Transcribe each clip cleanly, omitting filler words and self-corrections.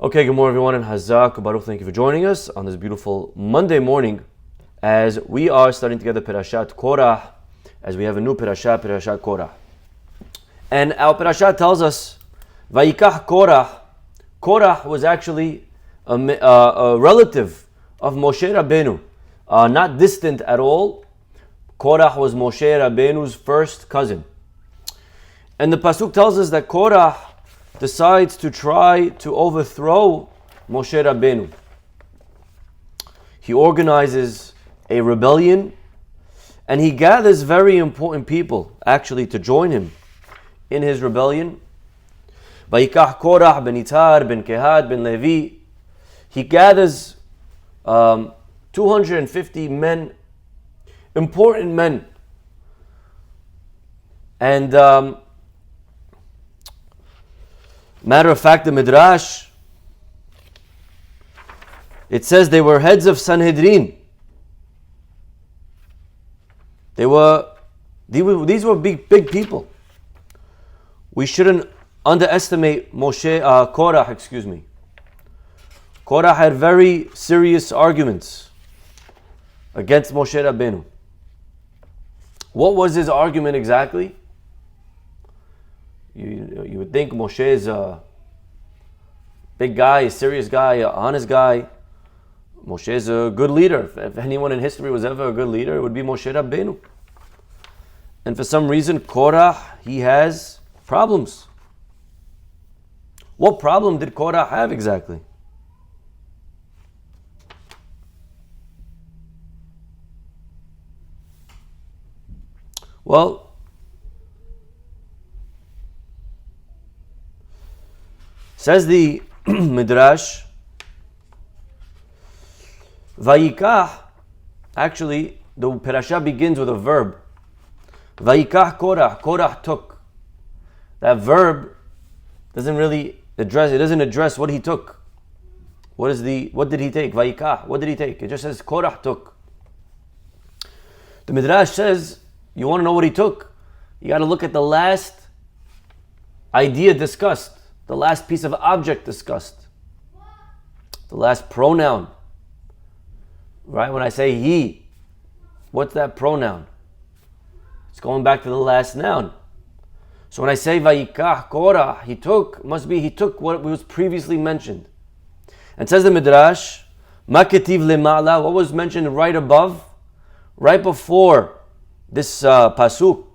Okay, good morning everyone, and Hazak Baruch. Thank you for joining us on this beautiful Monday morning as we are studying together Perashat Korah, as we have a new Perashat Korah. And our Perashat tells us, Vayikach Korah. Korah was actually a relative of Moshe Rabbeinu, not distant at all. Korah was Moshe Rabbeinu's first cousin. And the Pasuk tells us that Korah decides to try to overthrow Moshe Rabbeinu. He organizes a rebellion and he gathers very important people actually to join him in his rebellion. Vayikach Korah ben Itar ben Kehat ben Levi. He gathers 250 men, important men. And matter of fact, the Midrash, it says they were heads of Sanhedrin. These were big people. We shouldn't underestimate Korah. Korah had very serious arguments against Moshe Rabbeinu. What was his argument exactly? You would think Moshe is a big guy, a serious guy, an honest guy. Moshe is a good leader. If anyone in history was ever a good leader, it would be Moshe Rabbeinu. And for some reason, Korah, he has problems. What problem did Korah have exactly? Well, says the Midrash, Vayikach, actually, the Perashah begins with a verb. Vayikach Korah, Korah took. That verb doesn't really address what he took. What did he take? Vayikach, what did he take? It just says Korah took. The Midrash says, you want to know what he took? You got to look at the last idea discussed. The last piece of object discussed. The last pronoun. Right? When I say he, what's that pronoun? It's going back to the last noun. So when I say Vayikach Korah, he took what was previously mentioned. And says the Midrash, Ma ketiv lema'ala, what was mentioned right above, right before this pasuk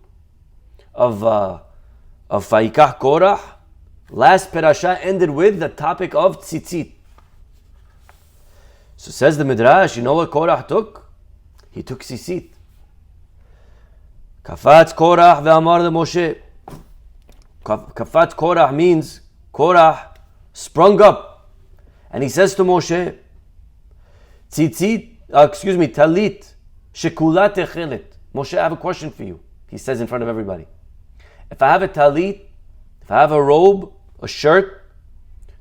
of Vayikach Korah. Last Perashah ended with the topic of tzitzit. So says the Midrash, you know what Korah took? He took tzitzit. Kafatz Korah ve'amar leMoshe. Kafatz Korah means Korah sprung up. And he says to Moshe, talit shekula techelet. Moshe, I have a question for you. He says in front of everybody. If I have a talit, if I have a robe, a shirt,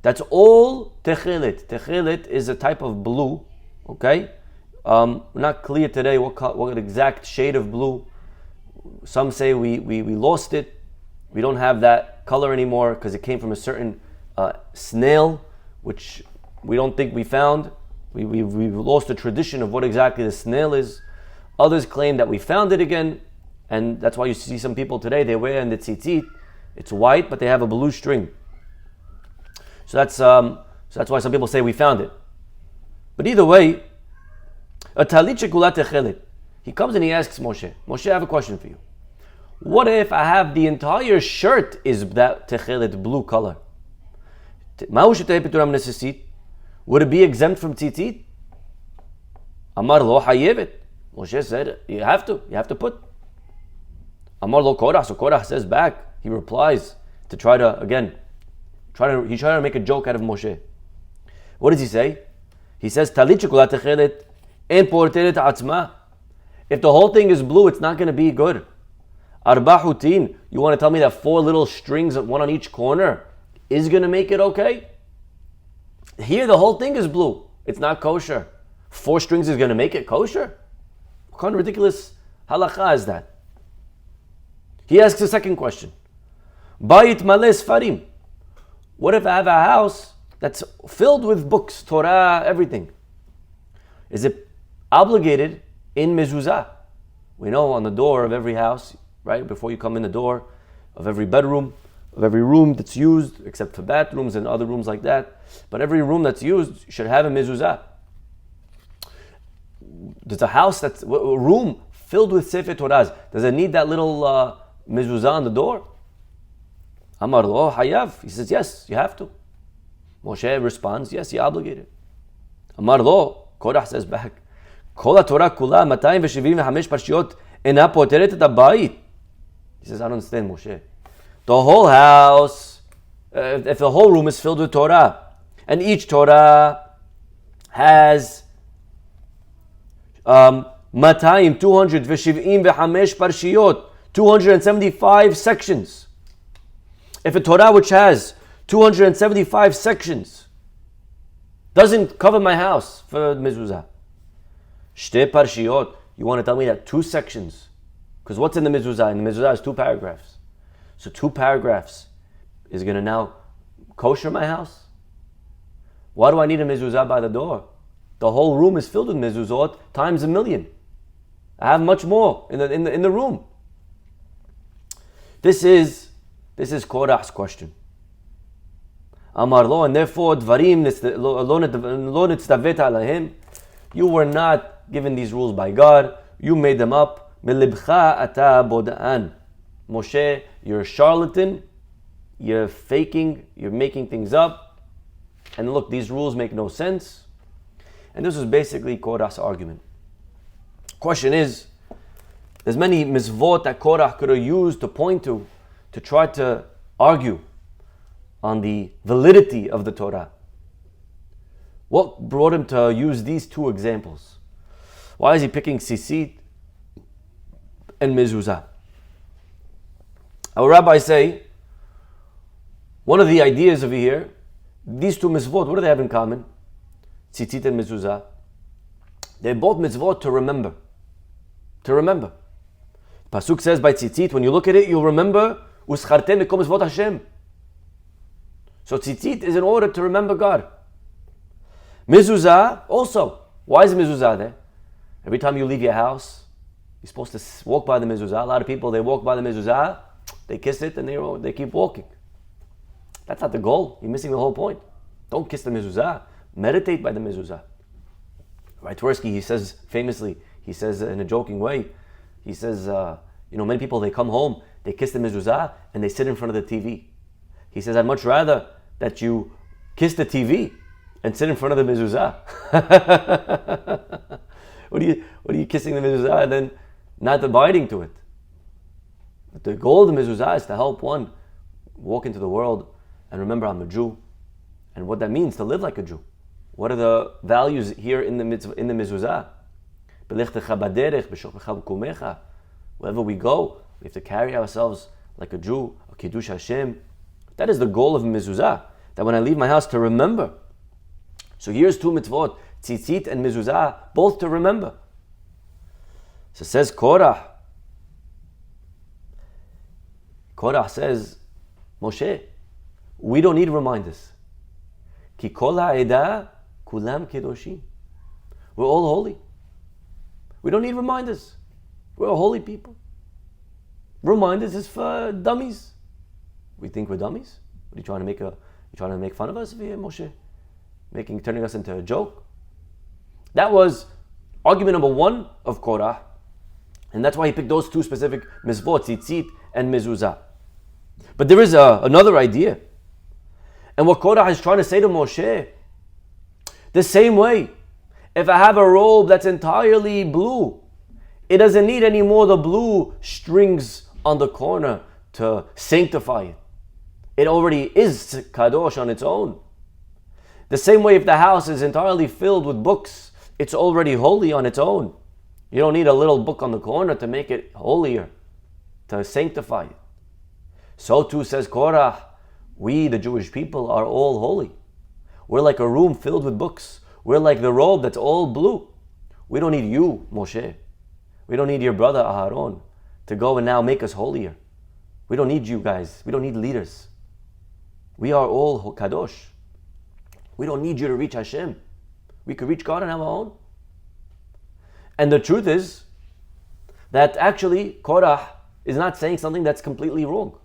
that's all techelet. Techelet is a type of blue, okay? We're not clear today what exact shade of blue. Some say we lost it. We don't have that color anymore because it came from a certain snail, which we don't think we found. We've lost the tradition of what exactly the snail is. Others claim that we found it again, and that's why you see some people today, they wear in the tzitzit, it's white, but they have a blue string. So that's why some people say we found it. But either way, a talit shekulat techelet. He comes and he asks Moshe, I have a question for you. What if I have the entire shirt is that techelet blue color? Would it be exempt from tzitzit? Amar lo hayevet. Moshe said, you have to put. Amar lo Korah. So Korah says back, he replies to try to make a joke out of Moshe. What does he say? He says, talit shekulat techelet en porteret atzma. If the whole thing is blue, it's not going to be good. Arba hutin. You want to tell me that 4 little strings, one on each corner, is going to make it okay? Here, the whole thing is blue. It's not kosher. 4 strings is going to make it kosher? What kind of ridiculous halakha is that? He asks a second question. Bayit maleh sfarim. What if I have a house that's filled with books, Torah, everything, is it obligated in mezuzah? We know on the door of every house, right, before you come in the door of every bedroom, of every room that's used, except for bathrooms and other rooms like that, but every room that's used should have a mezuzah. There's a house that's a room filled with Sefer Torahs. Does it need that little mezuzah on the door? Amar lo hayav. He says, yes, you have to. Moshe responds, yes, you're obligated. Amar lo, Korah says back, Kol HaTorah kula 275 parshiyot ena poteret et habayit. He says, I don't understand, Moshe. The whole house, if the whole room is filled with Torah, and each Torah has 275 parshiyot, 275 sections. If a Torah which has 275 sections doesn't cover my house for mezuzah, shte parshiyot, you want to tell me that 2 sections? Because what's in the mezuzah? In the mezuzah is 2 paragraphs. So 2 paragraphs is going to now kosher my house? Why do I need a mezuzah by the door? The whole room is filled with mezuzot times 1,000,000. I have much more in the room. This is Korah's question. Amar lo, and therefore dvarim lo nitztavet alahim. You were not given these rules by God. You made them up. Milibcha ata boda'an. Moshe, you're a charlatan. You're faking. You're making things up. And look, these rules make no sense. And this was basically Korah's argument. Question is, there's many mizvot that Korah could have used to point to try to argue on the validity of the Torah. What brought him to use these 2 examples? Why is he picking tzitzit and mezuzah? Our rabbis say, one of the ideas over here, these 2 mizvot, what do they have in common? Tzitzit and mezuzah. They're both mitzvot to remember. To remember. Pasuk says by tzitzit, when you look at it, you'll remember, uschartem mikom mitzvot Hashem. So tzitzit is in order to remember God. Mezuzah also. Why is mezuzah there? Every time you leave your house, you're supposed to walk by the mezuzah. A lot of people, they walk by the mezuzah, they kiss it, and they keep walking. That's not the goal. You're missing the whole point. Don't kiss the mezuzah. Meditate by the mezuzah. Right, Tversky, he says famously, he says in a joking way, he says, many people, they come home, they kiss the mezuzah, and they sit in front of the TV. He says, I'd much rather that you kiss the TV and sit in front of the mezuzah. What are you kissing the mezuzah and then not abiding to it? But the goal of the mezuzah is to help one walk into the world and remember I'm a Jew, and what that means to live like a Jew. What are the values here in the mezuzah? Wherever we go, we have to carry ourselves like a Jew, a Kiddush Hashem. That is the goal of mezuzah, that when I leave my house to remember. So here's 2 mitzvot, tzitzit and mezuzah, both to remember. So says Korah. Korah says, Moshe, we don't need reminders. Ki kol ha'edah kulam kedoshim. We're all holy. We don't need reminders. We're a holy people. Reminders is for dummies. We think we're dummies? What are you trying to make fun of us here, Moshe? Turning us into a joke? That was argument number 1 of Korah. And that's why he picked those 2 specific mizvot, tzitzit and mezuzah. But there is another idea. And what Korah is trying to say to Moshe, the same way, if I have a robe that's entirely blue, it doesn't need any more the blue strings on the corner to sanctify it. It already is kadosh on its own. The same way, if the house is entirely filled with books, it's already holy on its own. You don't need a little book on the corner to make it holier, to sanctify it. So too says Korah, we, the Jewish people, are all holy. We're like a room filled with books. We're like the robe that's all blue. We don't need you, Moshe. We don't need your brother Aharon to go and now make us holier. We don't need you guys. We don't need leaders. We are all kadosh. We don't need you to reach Hashem. We could reach God on our own. And the truth is that actually Korah is not saying something that's completely wrong.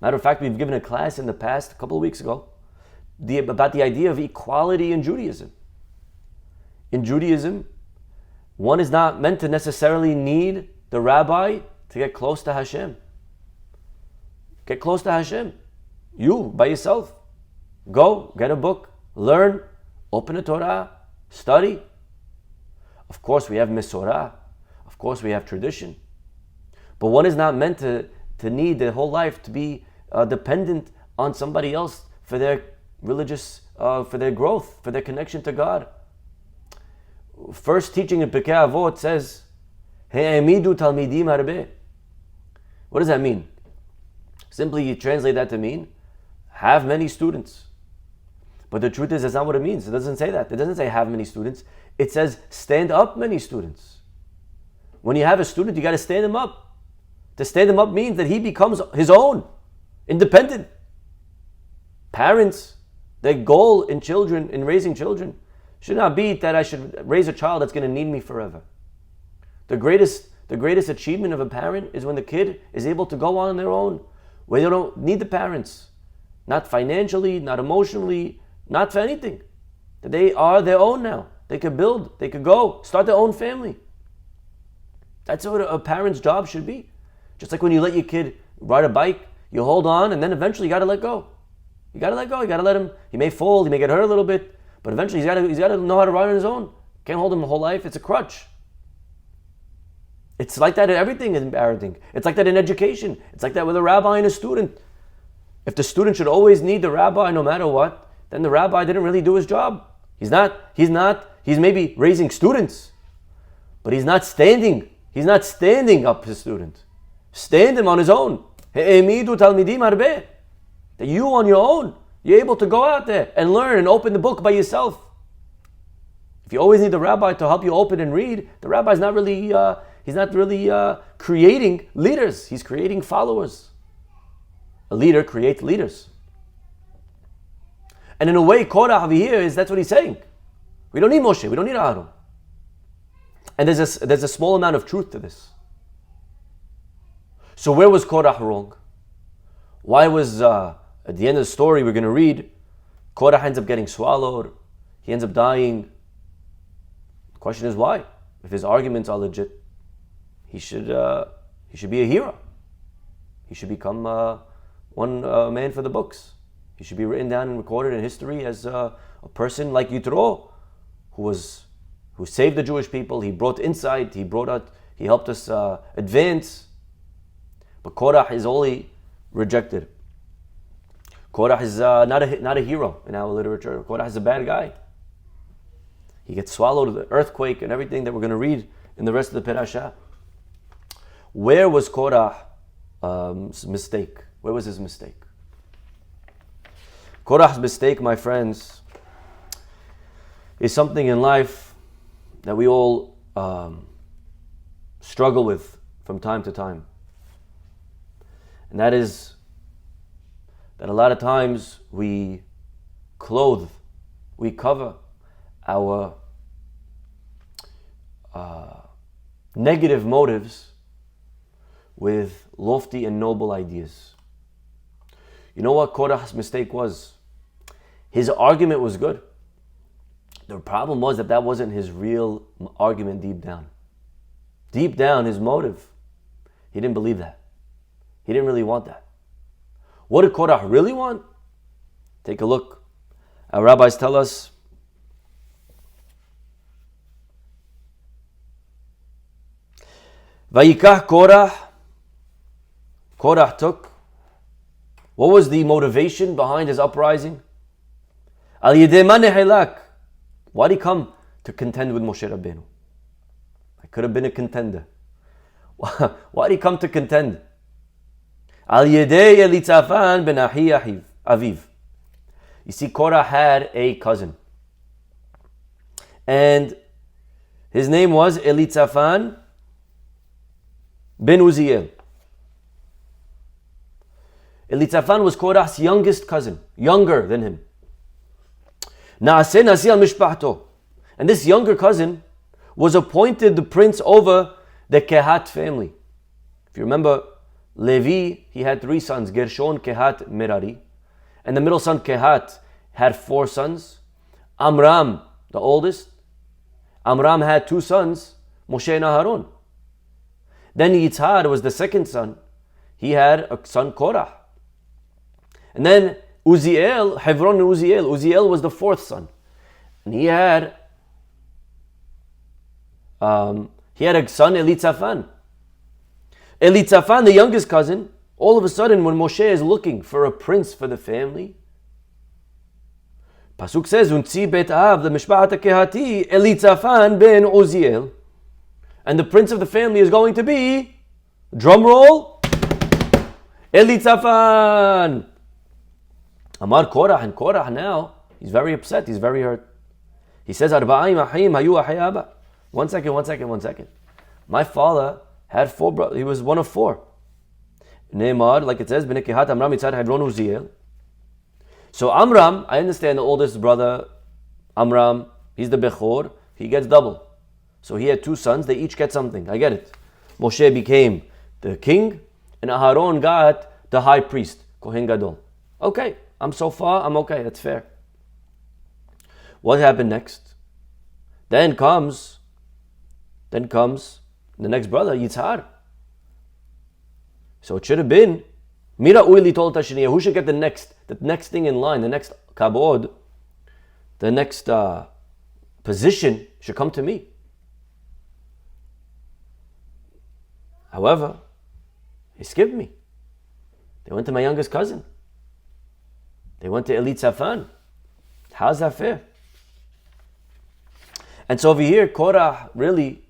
Matter of fact, we've given a class in the past, a couple of weeks ago, about the idea of equality in Judaism. In Judaism, one is not meant to necessarily need the rabbi to get close to Hashem. Get close to Hashem. You, by yourself. Go, get a book, learn, open a Torah, study. Of course, we have Mesorah. Of course, we have tradition. But one is not meant to need their whole life to be dependent on somebody else for their religious, for their growth, for their connection to God. First teaching in Pirkei Avot says, "He'emidu talmidim harbe." What does that mean? Simply, you translate that to mean, have many students. But the truth is, that's not what it means. It doesn't say that. It doesn't say have many students. It says stand up many students. When you have a student, you got to stand him up. To stand him up means that he becomes his own, independent. Parents, their goal in children, in raising children, should not be that I should raise a child that's going to need me forever. The greatest achievement of a parent is when the kid is able to go on their own, where they don't need the parents, not financially, not emotionally, not for anything. That they are their own now. They could build, they could go, start their own family. That's what a parent's job should be. Just like when you let your kid ride a bike, you hold on and then eventually you got to let go. You got to let go. You got to let him. He may fall, he may get hurt a little bit, but eventually he's got to know how to ride on his own. Can't hold him the whole life. It's a crutch. It's like that in everything in parenting. It's like that in education. It's like that with a rabbi and a student. If the student should always need the rabbi no matter what, then the rabbi didn't really do his job. He's maybe raising students, but he's not standing up his student. Stand him on his own. That you on your own, you're able to go out there and learn and open the book by yourself. If you always need the rabbi to help you open and read, the rabbi's not really creating leaders. He's creating followers. A leader creates leaders. And in a way, Korah over here that's what he's saying. We don't need Moshe. We don't need Aaron. And there's a small amount of truth to this. So where was Korah wrong? Why was, at the end of the story we're going to read, Korah ends up getting swallowed. He ends up dying. The question is why? If his arguments are legit, he should be a hero. He should become one man for the books. He should be written down and recorded in history as a person like Yitro, who saved the Jewish people. He brought insight. He helped us advance. But Korah is only rejected. Korah is not a hero in our literature. Korah is a bad guy. He gets swallowed in the earthquake and everything that we're going to read in the rest of the Perashah. Where was Korah's mistake? Where was his mistake? Korah's mistake, my friends, is something in life that we all struggle with from time to time. And that is that a lot of times we cover our negative motives with lofty and noble ideas. You know what Korah's mistake was? His argument was good. The problem was that wasn't his real argument deep down. Deep down, his motive, he didn't believe that. He didn't really want that. What did Korah really want? Take a look. Our rabbis tell us, Vayikach Korah took. What was the motivation behind his uprising? Al yedei ma nehelak. Why did he come to contend with Moshe Rabbeinu? I could have been a contender. Why did he come to contend? Al yedei Elitzafan ben Ahi Aviv. You see, Korah had a cousin, and his name was Elitzafan ben Uziel. Elitzafan was Korah's youngest cousin, younger than him. Na'aseh nasi al mishpahto. And this younger cousin was appointed the prince over the Kehat family. If you remember, Levi, he had 3 sons, Gershon, Kehat, Merari. And the middle son, Kehat, had 4 sons. Amram, the oldest. Amram had 2 sons, Moshe and Aharon. Then Yitzhar was the second son. He had a son, Korah. And then Uziel, Hebron and Uziel. Uziel was the 4th son. And he had a son, Elitzaphan. Elitzaphan, the youngest cousin, all of a sudden when Moshe is looking for a prince for the family, Pasuk says, Unzi bet av, the Mishpahat Kehati, Elitzaphan ben Uziel. And the prince of the family is going to be, drum roll, Elitzaphan. Amar Korah, and Korah now, he's very upset, he's very hurt. He says, Arba'im ahim hayu ahi abba. One second. My father had 4 brothers, he was one of 4. Neymar, like it says, Bnei Kehat Amram Yitzhar Hebron Uziel. So Amram, I understand the oldest brother, Amram, he's the Bechor, he gets double. So he had 2 sons, they each get something, I get it. Moshe became the king, and Aharon got the high priest, Kohen Gadol. Okay, I'm okay, that's fair. What happened next? Then comes the next brother, Yitzhar. So it should have been, Mira uili told Tashniya, who should get the next thing in line, the next kabod, the next position should come to me. However, he skipped me. They went to my youngest cousin. They went to Elitzaphan. How's that fair? And so over here, Korah really,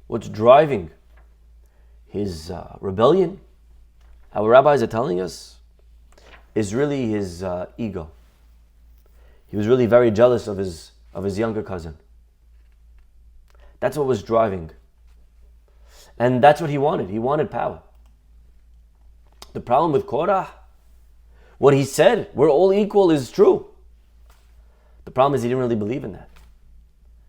what's driving his rebellion, our rabbis are telling us, is really his ego. He was really very jealous of his younger cousin. That's what was driving. And that's what he wanted. He wanted power. The problem with Korah, what he said, we're all equal, is true. The problem is he didn't really believe in that.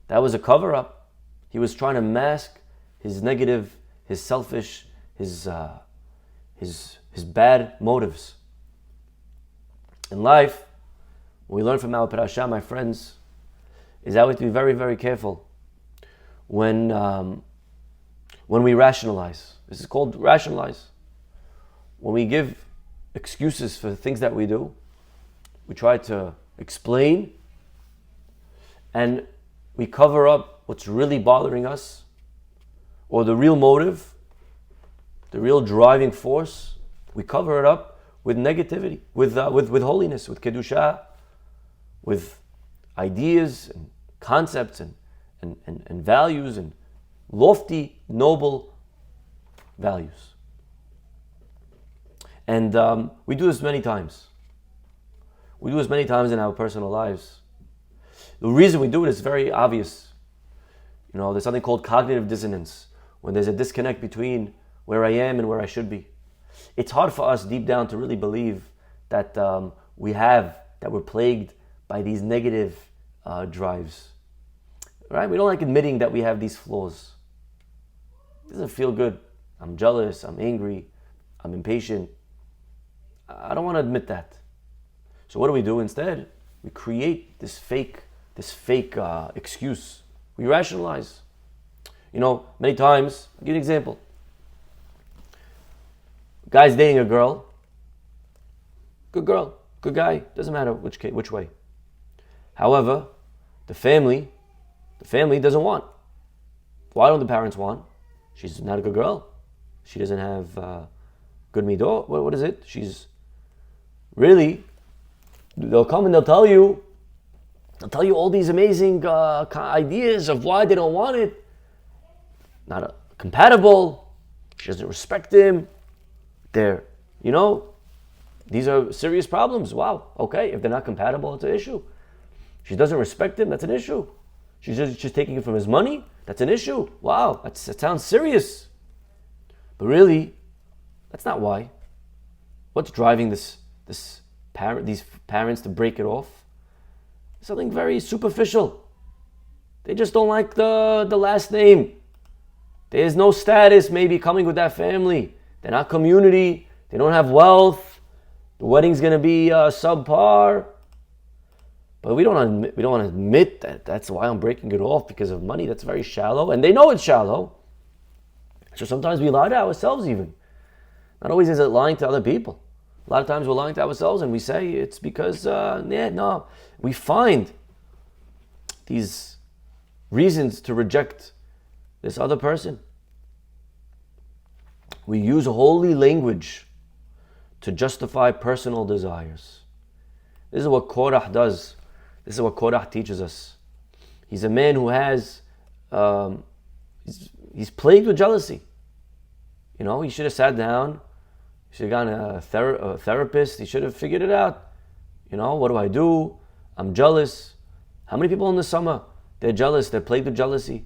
That was a cover-up. He was trying to mask his negative, his selfish, his bad motives. In life, what we learn from our parasha, my friends, is that we have to be very, very careful when we rationalize. This is called rationalize. When we give excuses for the things that we do, we try to explain, and we cover up what's really bothering us, or the real motive, the real driving force. We cover it up with negativity, with holiness, with kedusha, with ideas and concepts and values and lofty, noble values. And we do this many times. We do this many times in our personal lives. The reason we do it is very obvious. There's something called cognitive dissonance, when there's a disconnect between where I am and where I should be. It's hard for us deep down to really believe that we're plagued by these negative drives. Right? We don't like admitting that we have these flaws. It doesn't feel good. I'm jealous, I'm angry, I'm impatient. I don't want to admit that. So what do we do instead? We create this fake excuse. We rationalize. Many times, I'll give you an example. Guy's dating a girl. Good girl, good guy, doesn't matter which way. However, the family doesn't want. Why don't the parents want? She's not a good girl. She doesn't have good midot. What is it? She's really, they'll come and they'll tell you all these amazing ideas of why they don't want it. Not compatible. She doesn't respect him. These are serious problems. Wow. Okay, if they're not compatible, it's an issue. She doesn't respect him, that's an issue. She's just taking it from his money, that's an issue. Wow, that sounds serious. But really, that's not why. What's driving these parents to break it off? something very superficial. They just don't like the last name. There's no status maybe coming with that family. They're not community. They don't have wealth. The wedding's going to be subpar. But we don't want to admit that that's why I'm breaking it off because of money. That's very shallow. And they know it's shallow. So sometimes we lie to ourselves even. Not always is it lying to other people. A lot of times we're lying to ourselves and we say it's because, no. We find these reasons to reject this other person. We use holy language to justify personal desires. This is what Korah does. This is what Korah teaches us. He's a man who has, he's plagued with jealousy. You know, he should have sat down. He should have gone a therapist. He should have figured it out. You know, what do I do? I'm jealous. How many people in the summer, they're jealous, they're plagued with jealousy.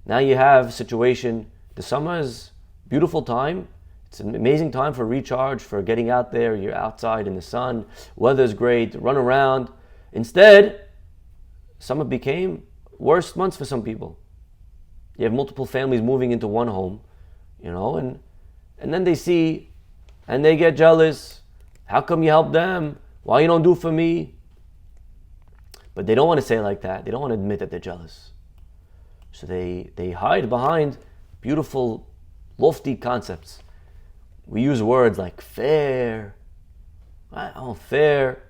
Now you have a situation, the summer is a beautiful time. It's an amazing time for recharge, for getting out there. You're outside in the sun. Weather's great. Run around. Instead, summer became worst months for some people. You have multiple families moving into one home, you know, and then they see and they get jealous. How come you help them? Why you don't do for me? But they don't want to say it like that. They don't want to admit that they're jealous. So they hide behind beautiful, lofty concepts. We use words like fair. Oh, fair.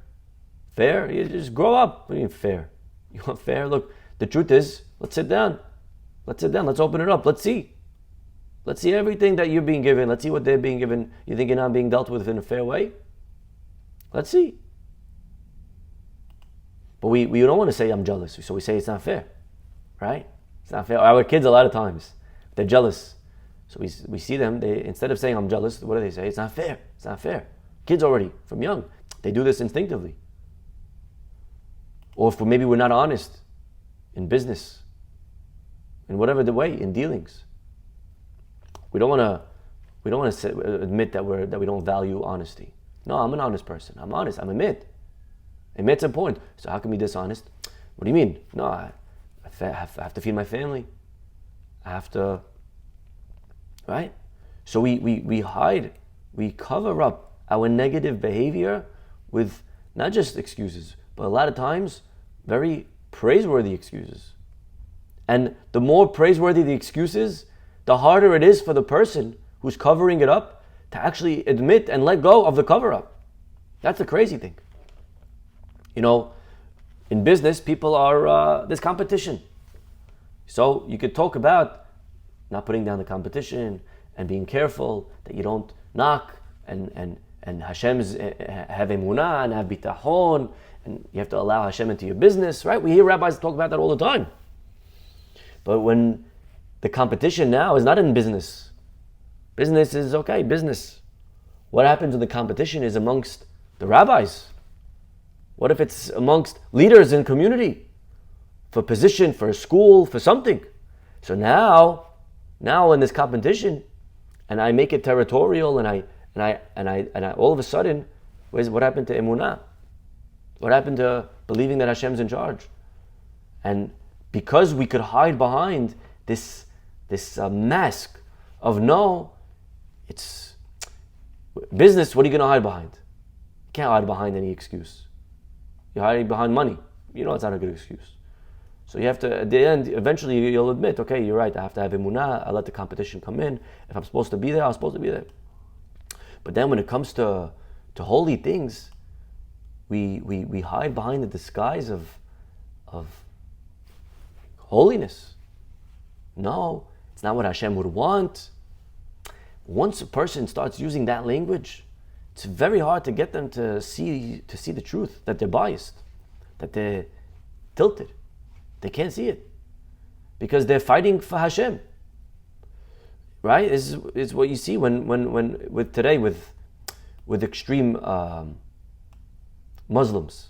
Fair? You just grow up. What do you mean fair? You want fair? Look, the truth is, let's sit down. Let's sit down. Let's open it up. Let's see. Let's see everything that you're being given. Let's see what they're being given. You think you're not being dealt with in a fair way? Let's see. But we don't want to say I'm jealous. So we say it's not fair. Right? It's not fair. Our kids a lot of times, they're jealous. So we see them, they instead of saying I'm jealous, what do they say? It's not fair. It's not fair. Kids already, from young, they do this instinctively. Or if maybe we're not honest in business, in whatever the way, in dealings. We don't want to admit that we don't value honesty. No, I'm an honest person. I'm honest. I'm admit. Admit's important. So how can we be dishonest? What do you mean? No, I have to feed my family. I have to, right? So we hide, we cover up our negative behavior with not just excuses, but a lot of times very praiseworthy excuses. And the more praiseworthy the excuses, the harder it is for the person who's covering it up to actually admit and let go of the cover-up. That's the crazy thing. You know, in business, people are, there's competition. So you could talk about not putting down the competition and being careful that you don't knock and Hashem's have emunah and have bitachon, and you have to allow Hashem into your business, right? We hear rabbis talk about that all the time. But when the competition now is not in business, business is okay, business. What happens when the competition is amongst the rabbis? What if it's amongst leaders in community? For position, for a school, for something. So now in this competition, and I make it territorial, and I all of a sudden, what happened to emunah? What happened to believing that Hashem's in charge? And because we could hide behind this mask of no, it's business. What are you going to hide behind? You can't hide behind any excuse. You're hiding behind money. You know it's not a good excuse. So you have to, at the end, eventually you'll admit, okay, you're right, I have to have emunah, I let the competition come in. If I'm supposed to be there, I'm supposed to be there. But then when it comes to holy things, we hide behind the disguise of holiness. No, it's not what Hashem would want. Once a person starts using that language, it's very hard to get them to see the truth, that they're biased, that they're tilted. They can't see it because they're fighting for Hashem. Right? Is what you see when with today with extreme Muslims.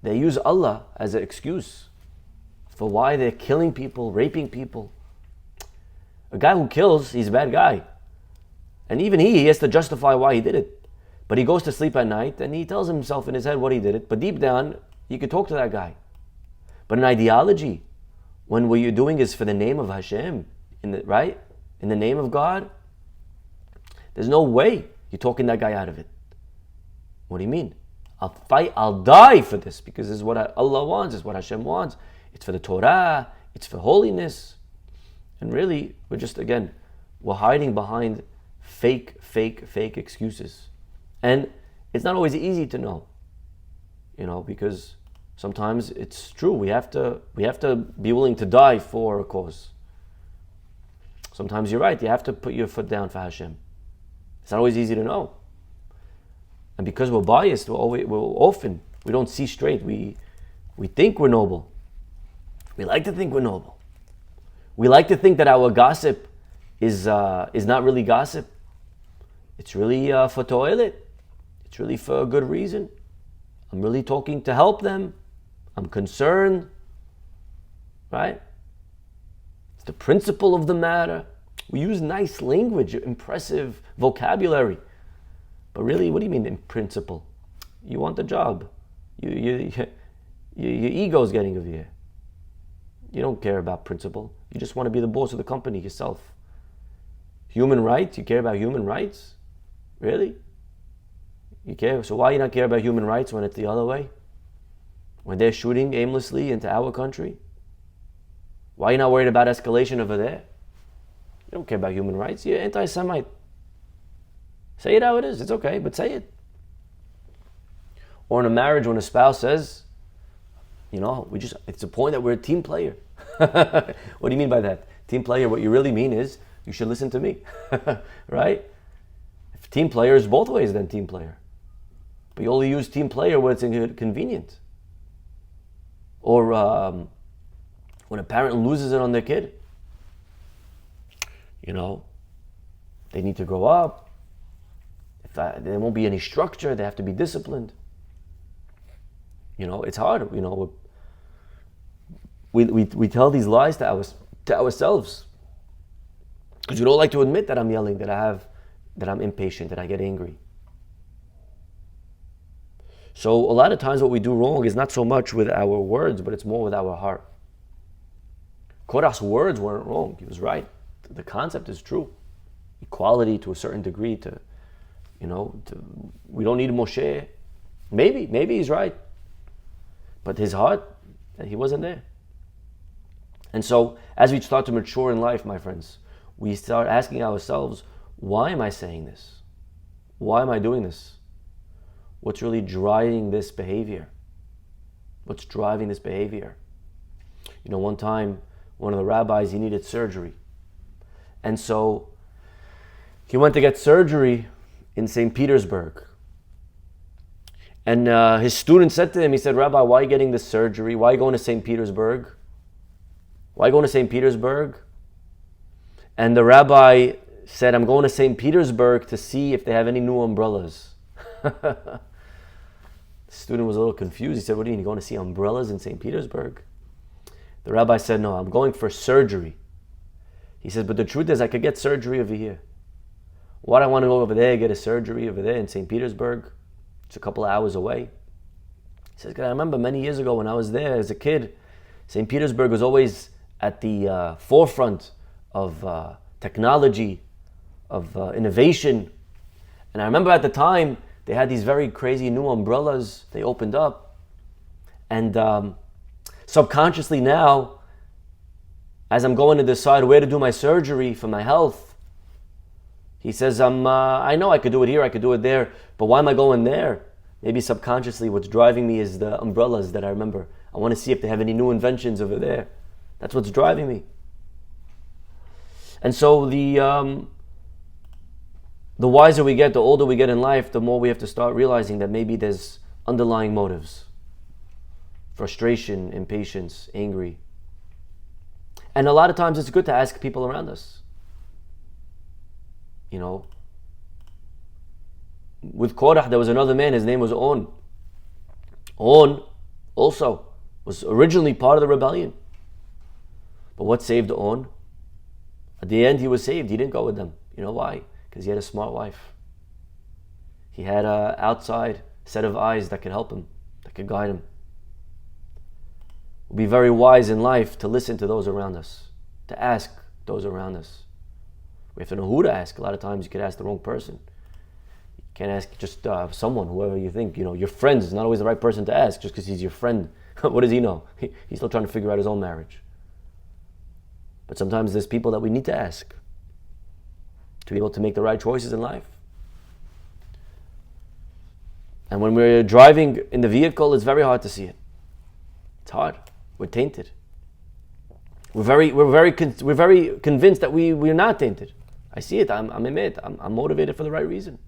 They use Allah as an excuse for why they're killing people, raping people. A guy who kills, he's a bad guy. And even he has to justify why he did it. But he goes to sleep at night and he tells himself in his head what he did it. But deep down, You could talk to that guy. But in ideology, when what you're doing is for the name of Hashem, right? In the name of God, there's no way you're talking that guy out of it. What do you mean? I'll fight, I'll die for this, because this is what Allah wants, this is what Hashem wants. It's for the Torah, it's for holiness. And really, we're hiding behind fake excuses. And it's not always easy to know, because sometimes it's true. We have to be willing to die for a cause. Sometimes you're right. You have to put your foot down for Hashem. It's not always easy to know. And because we're biased, we don't see straight. We think we're noble. We like to think we're noble. We like to think that our gossip is not really gossip. It's really for toilet. It's really for a good reason. I'm really talking to help them. I'm concerned. Right? It's the principle of the matter. We use nice language, impressive vocabulary. But really, what do you mean in principle? You want the job. Your ego's getting of you. You don't care about principle. You just want to be the boss of the company yourself. Human rights? You care about human rights? Really? You care? So why you not care about human rights when it's the other way? When they're shooting aimlessly into our country? Why are you not worried about escalation over there? You don't care about human rights. You're anti-Semite. Say it how it is. It's okay, but say it. Or in a marriage, when a spouse says, it's the point that we're a team player. What do you mean by that? Team player, what you really mean is, you should listen to me. Right? If team player is both ways, then team player. But you only use team player when it's inconvenient. Or when a parent loses it on their kid. They need to grow up. There won't be any structure. They have to be disciplined. It's hard. We tell these lies to ourselves because we don't like to admit that I'm yelling, that I'm impatient, that I get angry. So a lot of times what we do wrong is not so much with our words, but it's more with our heart. Korah's words weren't wrong. He was right. The concept is true. Equality to a certain degree. We don't need Moshe. Maybe he's right. But his heart, he wasn't there. And so, as we start to mature in life, my friends, we start asking ourselves, why am I saying this? Why am I doing this? What's really driving this behavior? What's driving this behavior? One time, one of the rabbis, he needed surgery. And so, he went to get surgery in St. Petersburg. And his student said to him, he said, Rabbi, why are you getting this surgery? Why are you going to St. Petersburg? Why are you going to St. Petersburg? And the rabbi said, I'm going to St. Petersburg to see if they have any new umbrellas. The student was a little confused. He said, what do you mean, you're going to see umbrellas in St. Petersburg? The rabbi said, no, I'm going for surgery. He said, but the truth is I could get surgery over here. Why do I want to go over there, get a surgery over there in St. Petersburg? It's a couple of hours away. He says, I remember many years ago when I was there as a kid, St. Petersburg was always at the forefront of technology, of innovation. And I remember at the time, they had these very crazy new umbrellas. They opened up. And subconsciously now, as I'm going to decide where to do my surgery for my health, he says, I know I could do it here, I could do it there, but why am I going there? Maybe subconsciously what's driving me is the umbrellas that I remember. I want to see if they have any new inventions over there. That's what's driving me. And so the wiser we get, the older we get in life, the more we have to start realizing that maybe there's underlying motives. Frustration, impatience, angry. And a lot of times it's good to ask people around us. With Korah, there was another man, his name was On. On also was originally part of the rebellion. But what saved On? At the end, he was saved. He didn't go with them. You know why? Because he had a smart wife. He had an outside set of eyes that could help him, that could guide him. We'll be very wise in life to listen to those around us, to ask those around us. We have to know who to ask. A lot of times you could ask the wrong person. You can't ask just someone, whoever you think. Your friend is not always the right person to ask just because he's your friend. What does he know? He's still trying to figure out his own marriage. But sometimes there's people that we need to ask to be able to make the right choices in life. And when we're driving in the vehicle, it's very hard to see it. It's hard. We're tainted. We're very convinced that we're not tainted. I see it. I'm motivated for the right reason.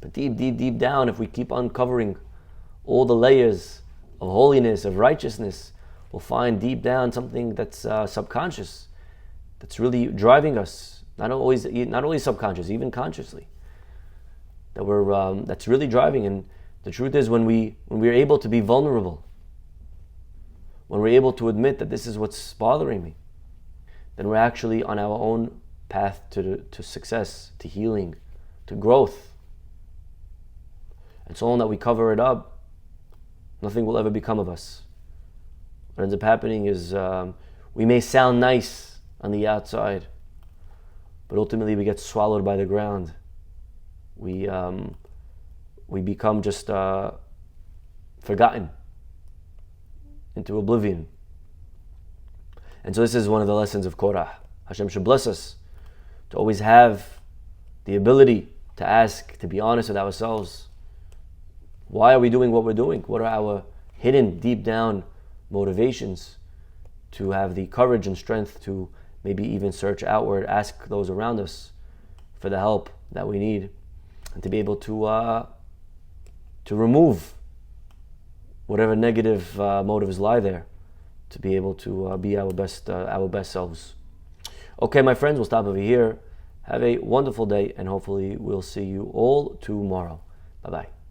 But deep down, if we keep uncovering all the layers of holiness, of righteousness, we'll find deep down something that's subconscious, that's really driving us. Not only subconscious, even consciously. That's really driving. And the truth is, when we're able to be vulnerable, when we're able to admit that this is what's bothering me, then we're actually on our own path to success, to healing, to growth. And so long that we cover it up, nothing will ever become of us. What ends up happening is we may sound nice on the outside, but ultimately we get swallowed by the ground. We become just forgotten into oblivion. And so this is one of the lessons of Korah. Hashem should bless us to always have the ability to ask, to be honest with ourselves. Why are we doing what we're doing? What are our hidden, deep down motivations to have the courage and strength to maybe even search outward, ask those around us for the help that we need, and to be able to remove whatever negative motives lie there, to be able to be our best selves. Okay, my friends, we'll stop over here. Have a wonderful day, and hopefully we'll see you all tomorrow. Bye-bye.